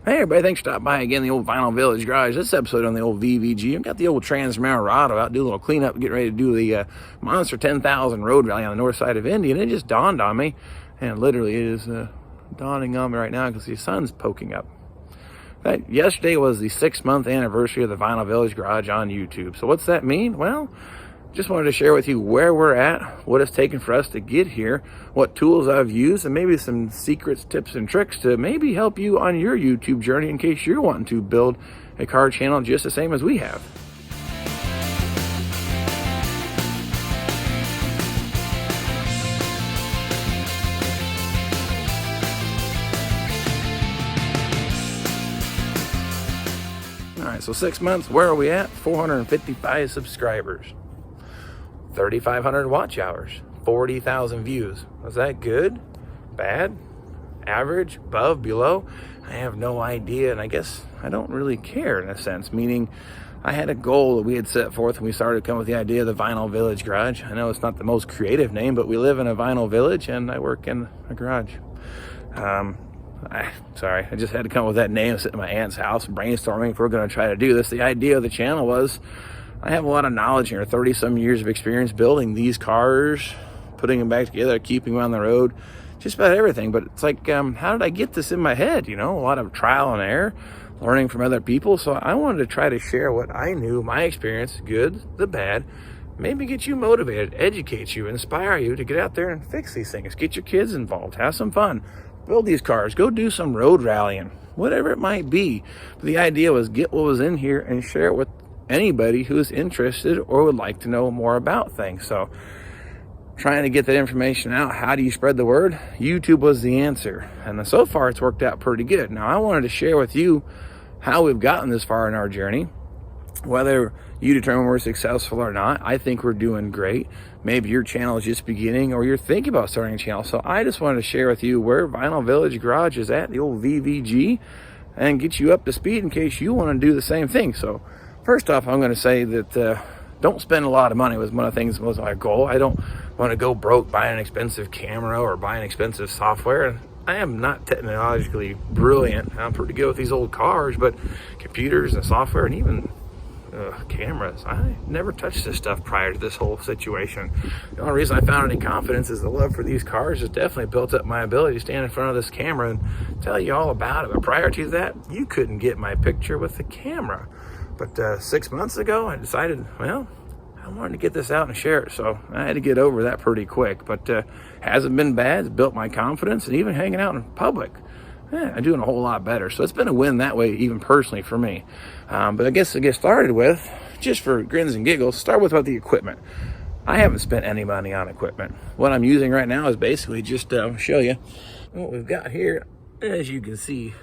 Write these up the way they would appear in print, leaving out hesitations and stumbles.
Hey everybody, thanks for stopping by again, the old Vinyl Village Garage. This episode on the old VVG. I've got the old Transmarado out, do a little cleanup, get ready to do the Monster 10,000 road rally on the north side of Indy, and it just dawned on me, and literally it is dawning on me right now because the sun's poking up. Yesterday was the 6-month anniversary of the Vinyl Village Garage on YouTube. So what's that mean? Well, just wanted to share with you where we're at, what it's taken for us to get here, what tools I've used, and maybe some secrets, tips, and tricks to maybe help you on your YouTube journey in case you're wanting to build a car channel just the same as we have. All right, so 6 months, where are we at? 455 subscribers. 3,500 watch hours, 40,000 views. Was that good? Bad? Average? Above? Below? I have no idea, and I guess I don't really care in a sense, meaning I had a goal that we had set forth when we started to come with the idea of the Vinyl Village Garage. I know it's not the most creative name, but we live in a vinyl village and I work in a garage. Sorry, I just had to come up with that name, sitting at my aunt's house brainstorming if we're going to try to do this. The idea of the channel was I have a lot of knowledge here, 30-some years of experience building these cars, putting them back together, keeping them on the road, just about everything. But it's like, how did I get this in my head? You know, a lot of trial and error, learning from other people. So I wanted to try to share what I knew, my experience, good, the bad, maybe get you motivated, educate you, inspire you to get out there and fix these things, get your kids involved, have some fun, build these cars, go do some road rallying, whatever it might be. But the idea was get what was in here and share it with anybody who's interested or would like to know more about things. So trying to get that information out. How do you spread the word? YouTube was the answer, and so far it's worked out pretty good. Now I wanted to share with you how we've gotten this far in our journey, whether you determine we're successful or not. I think we're doing great. Maybe your channel is just beginning or you're thinking about starting a channel. So I just wanted to share with you where Vinyl Village Garage is at, the old VVG, and get you up to speed in case you want to do the same thing. So first off, I'm going to say that don't spend a lot of money was one of the things that was my goal. I don't want to go broke buying an expensive camera or buying expensive software. I am not technologically brilliant. I'm pretty good with these old cars, but computers and software and even cameras, I never touched this stuff prior to this whole situation. The only reason I found any confidence is the love for these cars has definitely built up my ability to stand in front of this camera and tell you all about it. But prior to that, you couldn't get my picture with the camera. But 6 months ago, I decided, well, I wanted to get this out and share it. So I had to get over that pretty quick. But hasn't been bad. It's built my confidence, and even hanging out in public, I'm doing a whole lot better. So it's been a win that way, even personally for me. But I guess to get started with, just for grins and giggles, start with about the equipment. I haven't spent any money on equipment. What I'm using right now is basically just show you what we've got here. As you can see,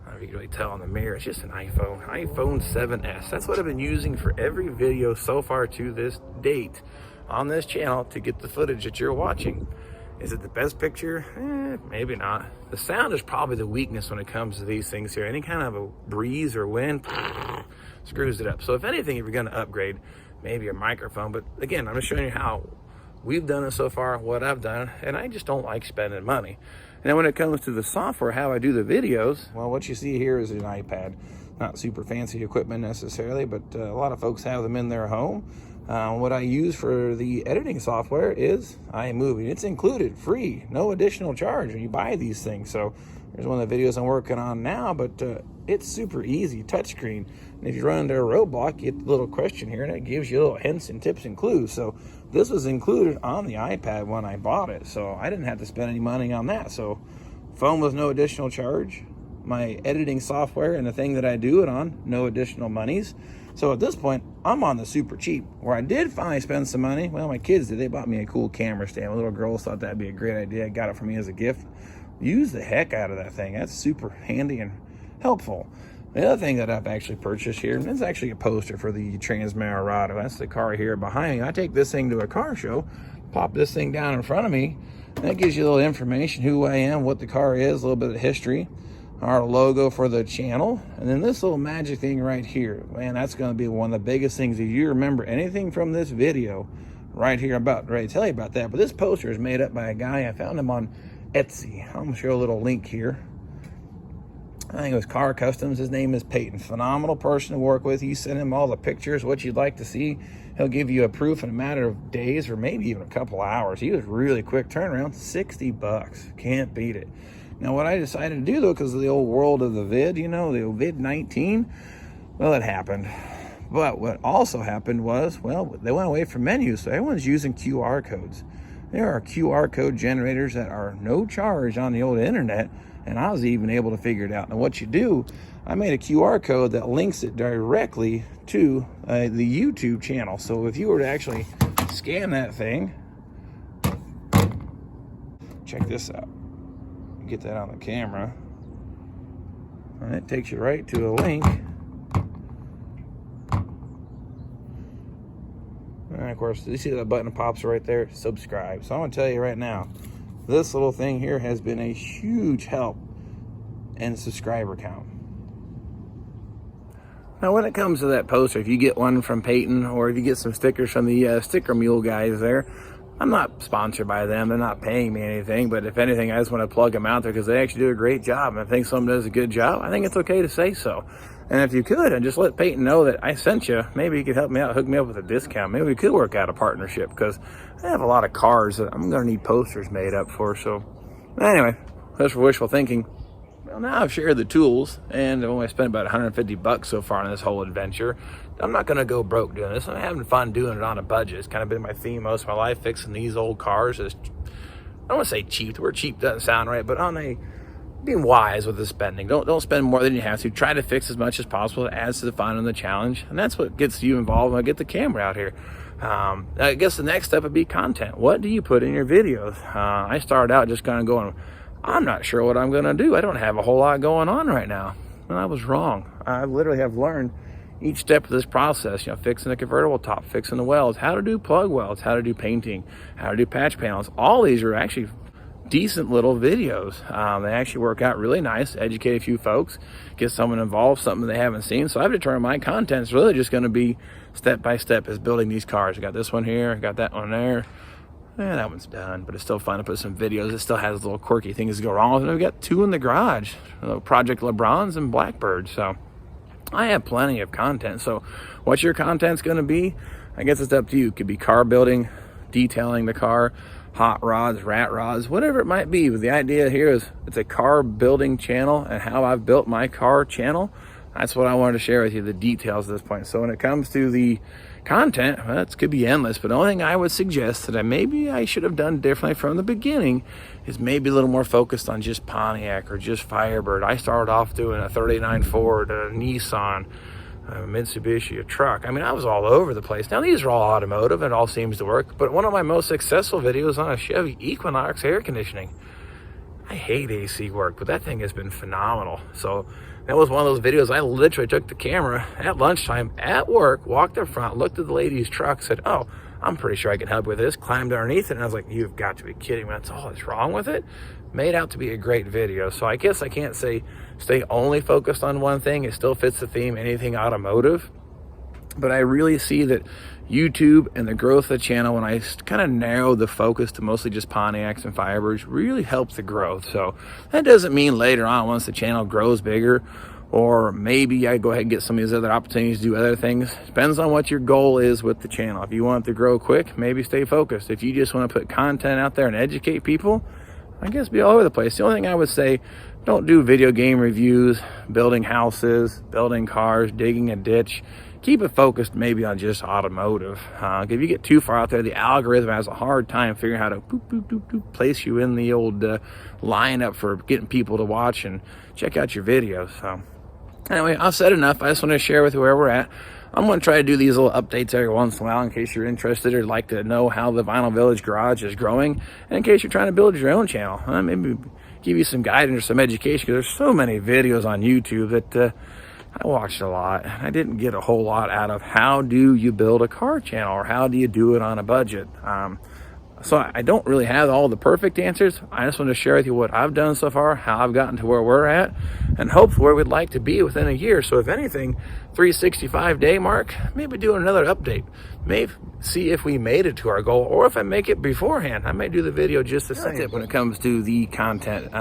I don't know if you can really tell on the mirror, it's just an iPhone 7S. That's what I've been using for every video so far to this date on this channel to get the footage that you're watching. Is it the best picture? Maybe not. The sound is probably the weakness when it comes to these things here. Any kind of a breeze or wind screws it up. So if anything, if you're going to upgrade, maybe a microphone. But again, I'm just showing you how we've done it so far, what I've done, and I just don't like spending money. And then when it comes to the software, how I do the videos, well, what you see here is an iPad. Not super fancy equipment necessarily, but a lot of folks have them in their home. What I use for the editing software is iMovie. It's included, free, no additional charge when you buy these things. So there's one of the videos I'm working on now, but it's super easy, touchscreen. And if you run into a roadblock, you get the little question here, and it gives you little hints and tips and clues. So this was included on the iPad when I bought it, so I didn't have to spend any money on that. So phone was no additional charge. My editing software and the thing that I do it on, no additional monies. So at this point, I'm on the super cheap. Where I did finally spend some money, well, my kids did. They bought me a cool camera stand. My little girls thought that'd be a great idea. Got it for me as a gift. Use the heck out of that thing. That's super handy and helpful. The other thing that I've actually purchased here, and it's actually a poster for the Transmarado. That's the car here behind me. I take this thing to a car show, pop this thing down in front of me. That gives you a little information, who I am, what the car is, a little bit of history. Our logo for the channel, and then this little magic thing right here, man, that's going to be one of the biggest things. If you remember anything from this video right here, I'm about ready to tell you about that. But this poster is made up by a guy. I found him on Etsy. I'm going to show a little link here. I think it was Car Customs. His name is Peyton. Phenomenal person to work with. You send him all the pictures, what you'd like to see. He'll give you a proof in a matter of days or maybe even a couple of hours. He was really quick turnaround, 60 bucks. Can't beat it. Now, what I decided to do, though, because of the old world of the vid, you know, the vid-19, well, it happened. But what also happened was, well, they went away from menus, so everyone's using QR codes. There are QR code generators that are no charge on the old internet, and I was even able to figure it out. Now, what you do, I made a QR code that links it directly to the YouTube channel. So if you were to actually scan that thing, check this out. Get that on the camera, and it takes you right to a link. And of course, you see that button pops right there, subscribe. So I'm gonna tell you right now, this little thing here has been a huge help in subscriber count. Now, when it comes to that poster, if you get one from Peyton or if you get some stickers from the Sticker Mule guys there, I'm not sponsored by them. They're not paying me anything, but if anything, I just want to plug them out there because they actually do a great job. And I think someone does a good job, I think it's okay to say so. And if you could, and just let Peyton know that I sent you, maybe you could help me out, hook me up with a discount. Maybe we could work out a partnership because I have a lot of cars that I'm going to need posters made up for. So anyway, that's for wishful thinking. Well, now I've shared the tools, and I've only spent about 150 bucks so far on this whole adventure. I'm not going to go broke doing this. I'm having fun doing it on a budget. It's kind of been my theme most of my life, fixing these old cars. I don't want to say cheap. The word cheap doesn't sound right, but on a being wise with the spending. Don't spend more than you have to. Try to fix as much as possible. It adds to the fun and the challenge, and that's what gets you involved when I get the camera out here. I guess the next step would be content. What do you put in your videos? I started out just kind of going, I'm not sure what I'm going to do. I don't have a whole lot going on right now. And I was wrong. I literally have learned each step of this process, you know, fixing the convertible top, fixing the welds, how to do plug welds, how to do painting, how to do patch panels. All these are actually decent little videos. They actually work out really nice, educate a few folks, get someone involved, something they haven't seen. So I've determined my content's really just going to be step by step as building these cars. I got this one here, I got that one there. Yeah, that one's done, but it's still fun to put some videos. It still has little quirky things that go wrong with it. We've got two in the garage, Project LeBrons and Blackbird. So I have plenty of content. So what your content's going to be, I guess it's up to you. It could be car building, detailing the car, hot rods, rat rods, whatever it might be. But the idea here is it's a car building channel, and how I've built my car channel, that's what I wanted to share with you, the details at this point. So when it comes to the content, well, it could be endless, but the only thing I would suggest that maybe I should have done differently from the beginning is maybe a little more focused on just Pontiac or just Firebird. I started off doing a 39 Ford, a Nissan, a Mitsubishi, a truck. I mean, I was all over the place. Now, these are all automotive. It all seems to work. But one of my most successful videos on a Chevy Equinox air conditioning. I hate AC work, but that thing has been phenomenal. So that was one of those videos. I literally took the camera at lunchtime at work, walked up front, looked at the lady's truck, said, oh, I'm pretty sure I can help with this, climbed underneath it, and I was like, you've got to be kidding me. That's all that's wrong with it. Made out to be a great video. So I guess I can't say stay only focused on one thing. It still fits the theme, anything automotive. But I really see that YouTube and the growth of the channel, when I kind of narrowed the focus to mostly just Pontiacs and Firebirds, really helps the growth. So that doesn't mean later on, once the channel grows bigger, or maybe I go ahead and get some of these other opportunities to do other things. Depends on what your goal is with the channel. If you want it to grow quick, maybe stay focused. If you just want to put content out there and educate people, I guess be all over the place. The only thing I would say, don't do video game reviews, building houses, building cars, digging a ditch. Keep it focused maybe on just automotive. If you get too far out there, the algorithm has a hard time figuring out how to place you in the old lineup for getting people to watch and check out your videos. So anyway, I've said enough. I just want to share with you where we're at. I'm going to try to do these little updates every once in a while in case you're interested or like to know how the Vinyl Village Garage is growing, and in case you're trying to build your own channel. Maybe give you some guidance or some education, because there's so many videos on YouTube that I watched a lot. I didn't get a whole lot out of how do you build a car channel or how do you do it on a budget. So I don't really have all the perfect answers. I just want to share with you what I've done so far, how I've gotten to where we're at, and hopefully where we'd like to be within a year. So if anything, 365 day mark, maybe do another update. Maybe see if we made it to our goal, or if I make it beforehand, I may do the video just the same. That's it when it comes to the content.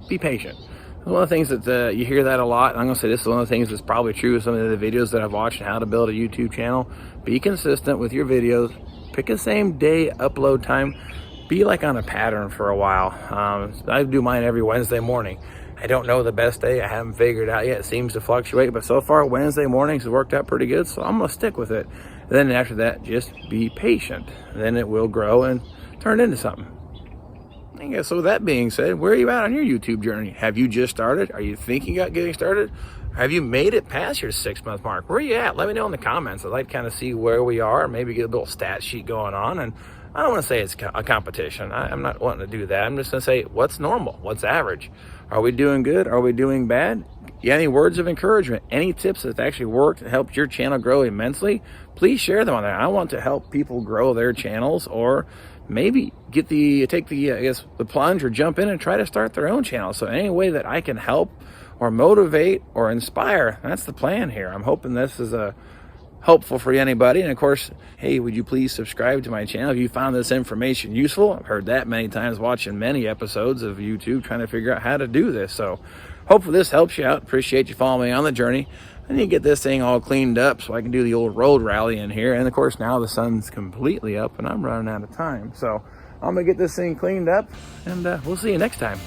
Be patient. One of the things that you hear that a lot. I'm going to say this is one of the things that's probably true with some of the videos that I've watched on how to build a YouTube channel. Be consistent with your videos. Pick the same day upload time. Be like on a pattern for a while. I do mine every Wednesday morning. I don't know the best day. I haven't figured it out yet. It seems to fluctuate, but so far Wednesday mornings have worked out pretty good, so I'm going to stick with it. Then after that, just be patient. Then it will grow and turn into something. I guess, so with that being said, where are you at on your YouTube journey? Have you just started? Are you thinking about getting started? Have you made it past your 6-month mark? Where are you at? Let me know in the comments. I'd like to kind of see where we are, maybe get a little stat sheet going on. And I don't want to say it's a competition. I'm not wanting to do that. I'm just going to say what's normal, what's average. Are we doing good? Are we doing bad? Any words of encouragement, any tips that actually worked and helped your channel grow immensely, please share them on there. I want to help people grow their channels, or maybe take the plunge or jump in and try to start their own channel. So any way that I can help or motivate or inspire, that's the plan here. I'm hoping this is helpful for anybody. And of course, hey, would you please subscribe to my channel if you found this information useful? I've heard that many times watching many episodes of YouTube trying to figure out how to do this. So hopefully this helps you out. Appreciate you following me on the journey. I need to get this thing all cleaned up so I can do the old road rally in here. And of course, now the sun's completely up and I'm running out of time. So I'm gonna get this thing cleaned up, and we'll see you next time.